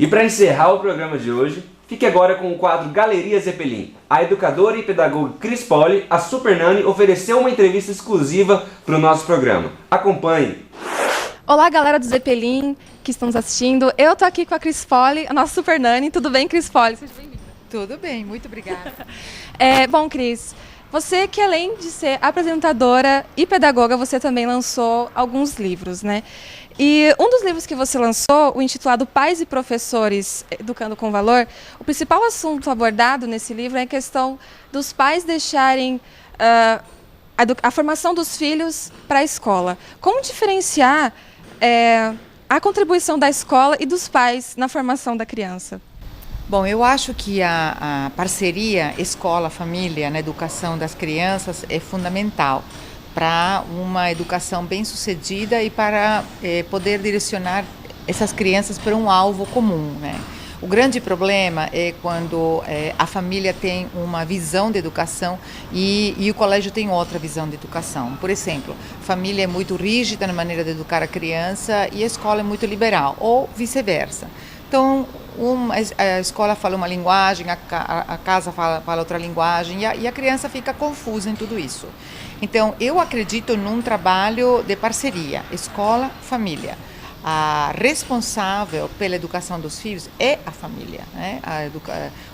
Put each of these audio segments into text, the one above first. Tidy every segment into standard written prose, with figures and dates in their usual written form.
E para encerrar o programa de hoje, fique agora com o quadro Galeria Zeppelin. A educadora e pedagoga Cris Poli, a Super Nani, ofereceu uma entrevista exclusiva para o nosso programa. Acompanhe! Olá, galera do Zeppelin que estão nos assistindo. Eu tô aqui com a Cris Poli, a nossa Super Nani. Tudo bem, Cris Poli? Seja bem-vinda. Tudo bem, muito obrigada. Bom, Cris, você que além de ser apresentadora e pedagoga, você também lançou alguns livros, né? E um dos livros que você lançou, o intitulado Pais e Professores Educando com Valor, o principal assunto abordado nesse livro é a questão dos pais deixarem a formação dos filhos para a escola. Como diferenciar a contribuição da escola e dos pais na formação da criança? Bom, eu acho que a parceria escola-família na educação das crianças é fundamental para uma educação bem-sucedida e para poder direcionar essas crianças para um alvo comum, né? O grande problema é quando a família tem uma visão de educação e o colégio tem outra visão de educação. Por exemplo, a família é muito rígida na maneira de educar a criança e a escola é muito liberal, ou vice-versa. Então, a escola fala uma linguagem, a casa fala outra linguagem e a criança fica confusa em tudo isso. Então, eu acredito num trabalho de parceria, escola-família. A responsável pela educação dos filhos é a família, né?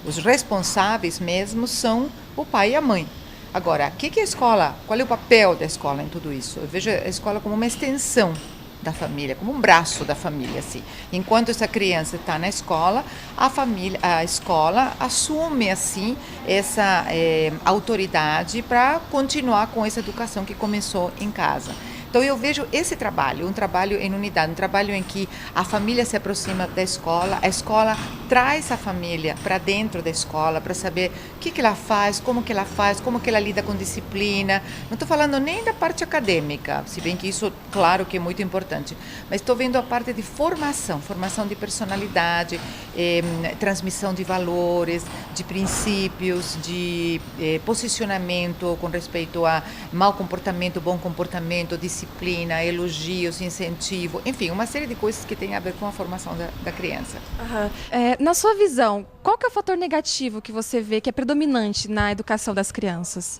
Os responsáveis mesmo são o pai e a mãe. Agora, o que é a escola? Qual é o papel da escola em tudo isso? Eu vejo a escola como uma extensão da família, como um braço da família, assim. Enquanto essa criança está na escola, a escola assume assim essa autoridade para continuar com essa educação que começou em casa. Então eu vejo esse trabalho, um trabalho em unidade, um trabalho em que a família se aproxima da escola, a escola traz a família para dentro da escola para saber o que ela faz, como que ela lida com disciplina. Não estou falando nem da parte acadêmica, se bem que isso, claro que é muito importante, mas estou vendo a parte de formação de personalidade, transmissão de valores, de princípios, de posicionamento com respeito a mau comportamento, bom comportamento, disciplina, elogios, incentivo, enfim, uma série de coisas que tem a ver com a formação da criança. Uhum. Na sua visão, qual que é o fator negativo que você vê que é predominante na educação das crianças?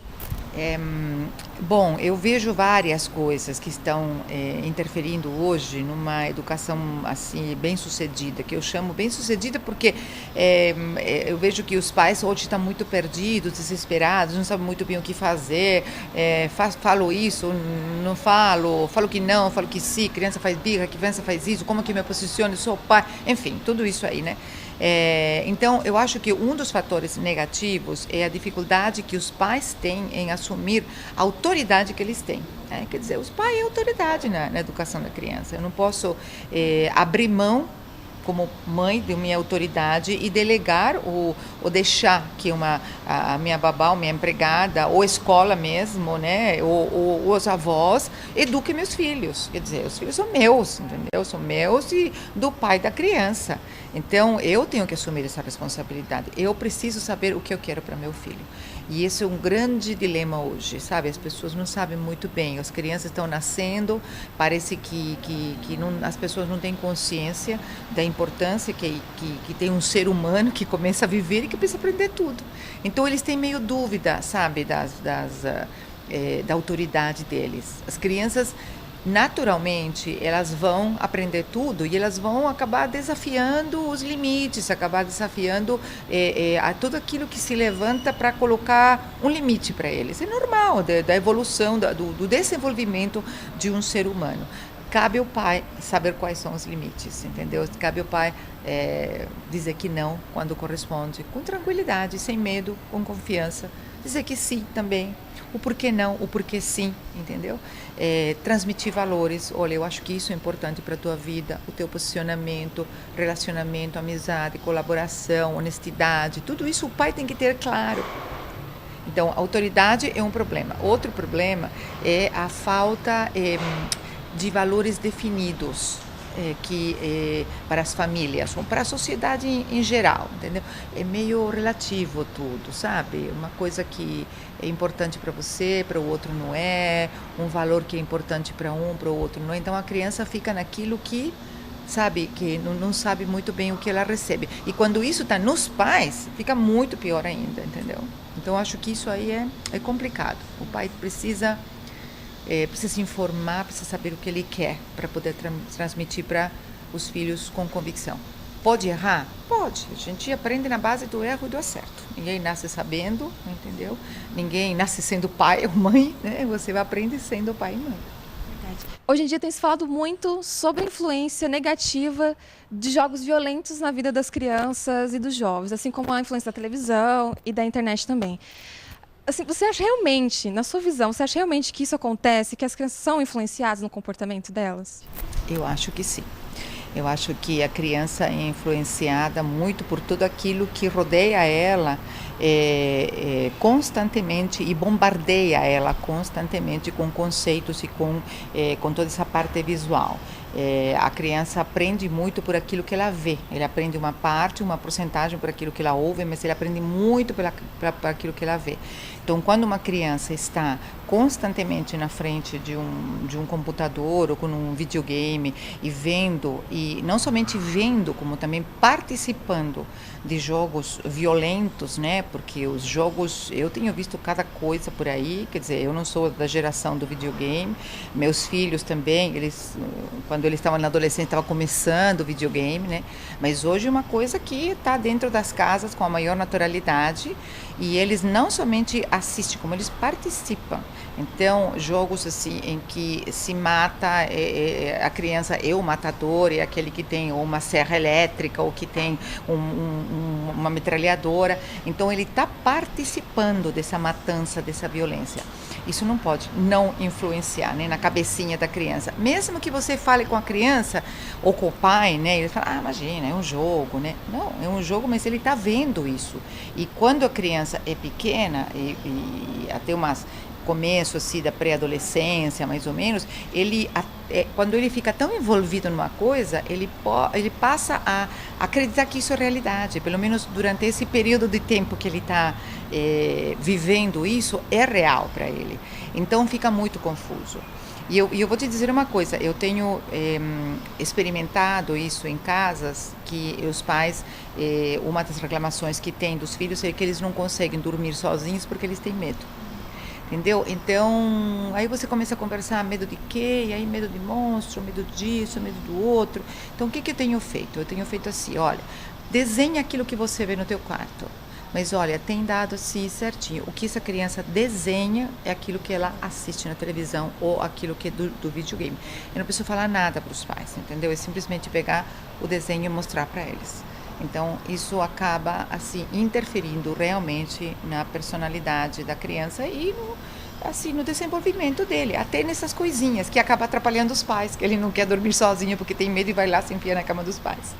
Bom, eu vejo várias coisas que estão interferindo hoje numa educação assim bem-sucedida, que eu chamo bem-sucedida porque eu vejo que os pais hoje estão muito perdidos, desesperados, não sabem muito bem o que fazer, falo isso, não falo que não, falo que sim, criança faz birra, criança faz isso, como que me posiciono, sou pai, enfim, tudo isso aí, né? Então, eu acho que um dos fatores negativos é a dificuldade que os pais têm em assumir a autoridade que eles têm. Quer dizer, os pais é autoridade na educação da criança. Eu não posso abrir mão como mãe de minha autoridade e delegar ou deixar que a minha babá, ou minha empregada, ou a escola mesmo, né, ou os avós eduquem meus filhos. Quer dizer, os filhos são meus, entendeu? São meus e do pai da criança. Então, eu tenho que assumir essa responsabilidade. Eu preciso saber o que eu quero para meu filho. E esse é um grande dilema hoje, sabe? As pessoas não sabem muito bem. As crianças estão nascendo, parece que as pessoas não têm consciência da importância que tem um ser humano que começa a viver e que precisa aprender tudo. Então, eles têm meio dúvida, sabe, da autoridade deles. As crianças, naturalmente, elas vão aprender tudo e elas vão acabar desafiando os limites, acabar desafiando a tudo aquilo que se levanta para colocar um limite para eles. É normal, da evolução, do desenvolvimento de um ser humano. Cabe ao pai saber quais são os limites, entendeu? Cabe ao pai dizer que não quando corresponde, com tranquilidade, sem medo, com confiança. Dizer que sim também, o porquê não, o porquê sim, entendeu? Transmitir valores, olha, eu acho que isso é importante para a tua vida, o teu posicionamento, relacionamento, amizade, colaboração, honestidade, tudo isso o pai tem que ter claro. Então, a autoridade é um problema. Outro problema é a falta de valores definidos para as famílias ou para a sociedade em geral, entendeu? É meio relativo tudo, sabe? Uma coisa que é importante para você, para o outro não é, um valor que é importante para um, para o outro não é. Então a criança fica naquilo que sabe, que não sabe muito bem o que ela recebe. E quando isso está nos pais, fica muito pior ainda, entendeu? Então, acho que isso aí é complicado. O pai precisa se informar, precisa saber o que ele quer para poder transmitir para os filhos com convicção. Pode errar? Pode. A gente aprende na base do erro e do acerto. Ninguém nasce sabendo, entendeu? Ninguém nasce sendo pai ou mãe, né? Você vai aprender sendo pai e mãe. Hoje em dia tem se falado muito sobre a influência negativa de jogos violentos na vida das crianças e dos jovens, assim como a influência da televisão e da internet também. Assim, você acha realmente, na sua visão, você acha realmente que isso acontece, que as crianças são influenciadas no comportamento delas? Eu acho que sim. Eu acho que a criança é influenciada muito por tudo aquilo que rodeia ela constantemente e bombardeia ela constantemente com conceitos e com toda essa parte visual. A criança aprende muito por aquilo que ela vê. Ele aprende uma parte, uma porcentagem por aquilo que ela ouve, mas ele aprende muito por aquilo que ela vê. Então, quando uma criança está constantemente na frente de um computador ou com um videogame e vendo, e não somente vendo, como também participando de jogos violentos, né? Porque os jogos, eu tenho visto cada coisa por aí, quer dizer, eu não sou da geração do videogame, meus filhos também, quando eles estavam na adolescência, estavam começando o videogame, né? Mas hoje é uma coisa que está dentro das casas com a maior naturalidade e eles não somente assistem, como eles participam. Então, jogos assim em que se mata, a criança é o matador, é aquele que tem uma serra elétrica ou que tem uma metralhadora. Então, ele está participando dessa matança, dessa violência. Isso não pode não influenciar, né, na cabecinha da criança. Mesmo que você fale com a criança ou com o pai, né, ele fala, imagina, é um jogo, né? Não, é um jogo, mas ele está vendo isso. E quando a criança é pequena e até começo assim da pré-adolescência, mais ou menos, quando ele fica tão envolvido numa coisa, ele passa a acreditar que isso é realidade. Pelo menos durante esse período de tempo que ele está vivendo isso, é real para ele. Então fica muito confuso. E eu vou te dizer uma coisa, eu tenho experimentado isso em casas que os pais, uma das reclamações que tem dos filhos é que eles não conseguem dormir sozinhos porque eles têm medo. Entendeu? Então, aí você começa a conversar, medo de quê? E aí medo de monstro, medo disso, medo do outro. Então, o que eu tenho feito? Eu tenho feito assim, olha, desenha aquilo que você vê no teu quarto. Mas, olha, tem dado assim certinho. O que essa criança desenha é aquilo que ela assiste na televisão ou aquilo que é do videogame. Eu não preciso falar nada para os pais, entendeu? É simplesmente pegar o desenho e mostrar para eles. Então, isso acaba, assim, interferindo realmente na personalidade da criança e no desenvolvimento dele, até nessas coisinhas que acaba atrapalhando os pais, que ele não quer dormir sozinho porque tem medo e vai lá se enfiar na cama dos pais.